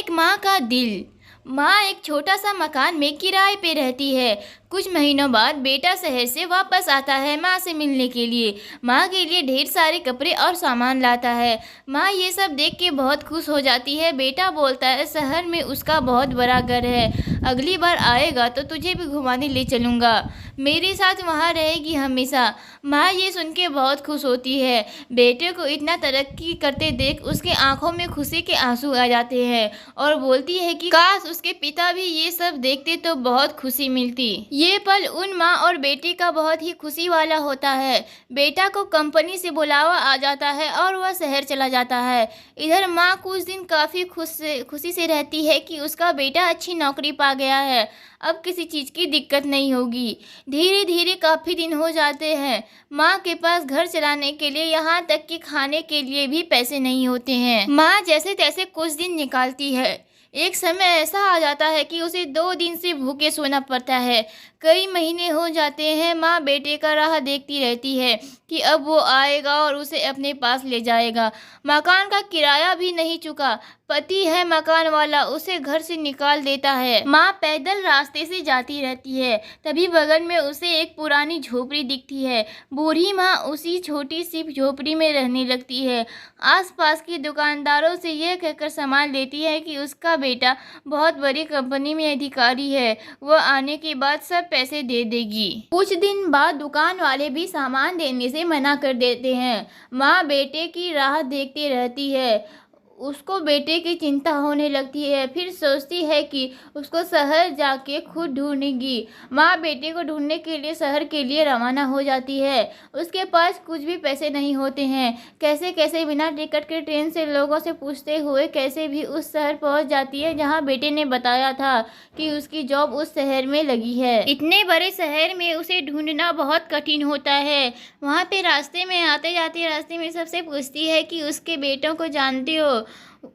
एक माँ का दिल। माँ एक छोटा सा मकान में किराए पे रहती है। कुछ महीनों बाद बेटा शहर से वापस आता है माँ से मिलने के लिए। माँ के लिए ढेर सारे कपड़े और सामान लाता है। माँ ये सब देख के बहुत खुश हो जाती है। बेटा बोलता है शहर में उसका बहुत बड़ा घर है, अगली बार आएगा तो तुझे भी घुमाने ले चलूँगा, मेरे साथ वहाँ रहेगी हमेशा। माँ ये सुन के बहुत खुश होती है। बेटे को इतना तरक्की करते देख उसके आंखों में खुशी के आंसू आ जाते हैं और बोलती है कि काश उसके पिता भी ये सब देखते तो बहुत खुशी मिलती। ये पल उन माँ और बेटे का बहुत ही खुशी वाला होता है। बेटा को कंपनी से बुलावा आ जाता है और वह शहर चला जाता है। इधर माँ कुछ दिन काफ़ी खुशी से रहती है कि उसका बेटा अच्छी नौकरी पा गया है, अब किसी चीज़ की दिक्कत नहीं होगी। धीरे धीरे काफ़ी दिन हो जाते हैं। माँ के पास घर चलाने के लिए, यहाँ तक कि खाने के लिए भी पैसे नहीं होते हैं। माँ जैसे तैसे कुछ दिन निकालती है। एक समय ऐसा आ जाता है कि उसे 2 दिन से भूखे सोना पड़ता है। कई महीने हो जाते हैं। माँ बेटे का राह देखती रहती है कि अब वो आएगा और उसे अपने पास ले जाएगा। मकान का किराया भी नहीं चुका। पति है मकान वाला, उसे घर से निकाल देता है। माँ पैदल रास्ते से जाती रहती है, तभी बगल में उसे एक पुरानी झोपड़ी दिखती है। बूढ़ी माँ उसी छोटी सी झोपड़ी में रहने लगती है। आसपास के दुकानदारों से यह कहकर सामान लेती है कि उसका बेटा बहुत बड़ी कंपनी में अधिकारी है, वह आने के बाद सब पैसे दे देगी। कुछ दिन बाद दुकान वाले भी सामान देने से मना कर देते हैं। माँ बेटे की राह देखती रहती है। उसको बेटे की चिंता होने लगती है। फिर सोचती है कि उसको शहर जाके खुद ढूंढेगी। माँ बेटे को ढूंढने के लिए शहर के लिए रवाना हो जाती है। उसके पास कुछ भी पैसे नहीं होते हैं। कैसे कैसे बिना टिकट के ट्रेन से लोगों से पूछते हुए कैसे भी उस शहर पहुंच जाती है जहां बेटे ने बताया था कि उसकी जॉब उस शहर में लगी है। इतने बड़े शहर में उसे ढूंढना बहुत कठिन होता है। वहाँ पे रास्ते में आते जाते रास्ते में सबसे पूछती है कि उसके बेटों को जानते हो,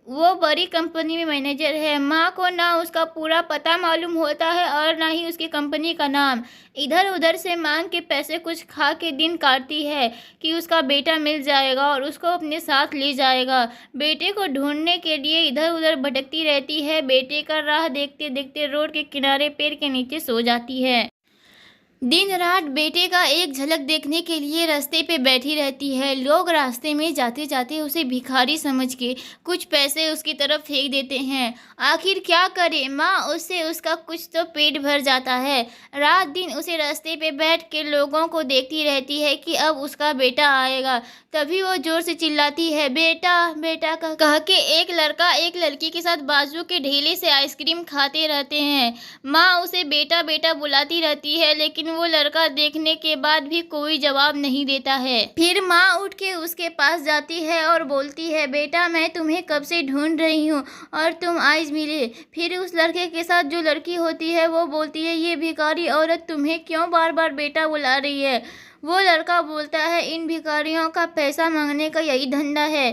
वो बड़ी कंपनी में मैनेजर है। माँ को ना उसका पूरा पता मालूम होता है और ना ही उसकी कंपनी का नाम। इधर उधर से मांग के पैसे कुछ खा के दिन काटती है कि उसका बेटा मिल जाएगा और उसको अपने साथ ले जाएगा। बेटे को ढूंढने के लिए इधर उधर भटकती रहती है। बेटे का राह देखते देखते रोड के किनारे पेड़ के नीचे सो जाती है। दिन रात बेटे का एक झलक देखने के लिए रास्ते पे बैठी रहती है। लोग रास्ते में जाते जाते उसे भिखारी समझ के कुछ पैसे उसकी तरफ फेंक देते हैं। आखिर क्या करे, माँ उससे उसका कुछ तो पेट भर जाता है। रात दिन उसे रास्ते पे बैठ के लोगों को देखती रहती है कि अब उसका बेटा आएगा। तभी वो जोर से चिल्लाती है, बेटा बेटा कह के एक लड़का एक लड़की के साथ बाजू के ढेले से आइसक्रीम खाते रहते हैं। माँ उसे बेटा बेटा बुलाती रहती है, लेकिन वो लड़का देखने के बाद भी कोई जवाब नहीं देता है। फिर माँ उठ के उसके पास जाती है और बोलती है, बेटा मैं तुम्हें कब से ढूंढ रही हूँ और तुम आज मिले। फिर उस लड़के के साथ जो लड़की होती है वो बोलती है, ये भिखारी औरत तुम्हें क्यों बार बार बेटा बुला रही है। वो लड़का बोलता है, इन भिखारियों का पैसा मांगने का यही धंधा है,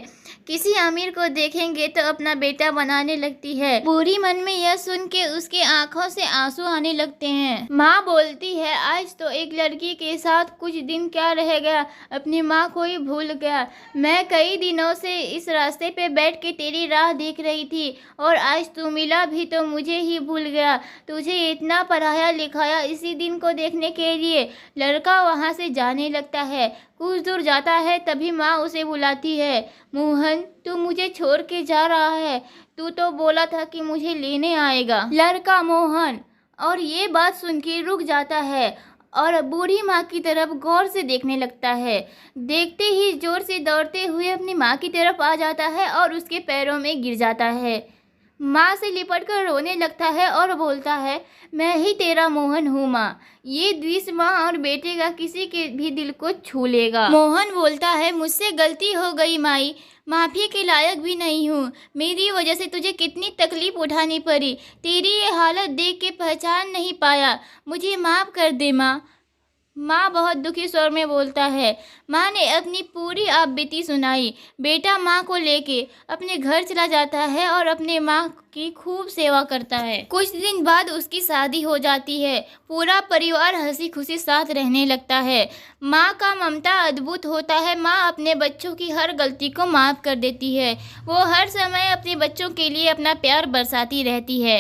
किसी अमीर को देखेंगे तो अपना बेटा बनाने लगती है। बूढ़ी मन में यह सुन के उसके आंखों से आंसू आने लगते हैं। माँ बोलती है, आज तो एक लड़की के साथ कुछ दिन क्या रह गया, अपनी माँ को ही भूल गया। मैं कई दिनों से इस रास्ते पे बैठ के तेरी राह देख रही थी और आज तू मिला भी तो मुझे ही भूल गया। तुझे इतना पढ़ाया लिखाया इसी दिन को देखने के लिए। लड़का वहाँ से जाने लगता है। कुछ दूर जाता है तभी माँ उसे बुलाती है, मोहन तू मुझे छोड़ के जा रहा है, तू तो बोला था कि मुझे लेने आएगा। लड़का मोहन और ये बात सुन के रुक जाता है और बूढ़ी माँ की तरफ गौर से देखने लगता है। देखते ही जोर से दौड़ते हुए अपनी माँ की तरफ आ जाता है और उसके पैरों में गिर जाता है। माँ से लिपट कर रोने लगता है और बोलता है, मैं ही तेरा मोहन हूँ माँ। ये दृश्य माँ और बेटे का किसी के भी दिल को छू लेगा। मोहन बोलता है, मुझसे गलती हो गई माई, माफ़ी के लायक भी नहीं हूँ। मेरी वजह से तुझे कितनी तकलीफ उठानी पड़ी, तेरी ये हालत देख के पहचान नहीं पाया, मुझे माफ़ कर दे माँ। माँ बहुत दुखी स्वर में बोलता है। माँ ने अपनी पूरी आपबीती सुनाई। बेटा माँ को लेके अपने घर चला जाता है और अपने माँ की खूब सेवा करता है। कुछ दिन बाद उसकी शादी हो जाती है। पूरा परिवार हंसी खुशी साथ रहने लगता है। माँ का ममता अद्भुत होता है। माँ अपने बच्चों की हर गलती को माफ़ कर देती है। वो हर समय अपने बच्चों के लिए अपना प्यार बरसाती रहती है।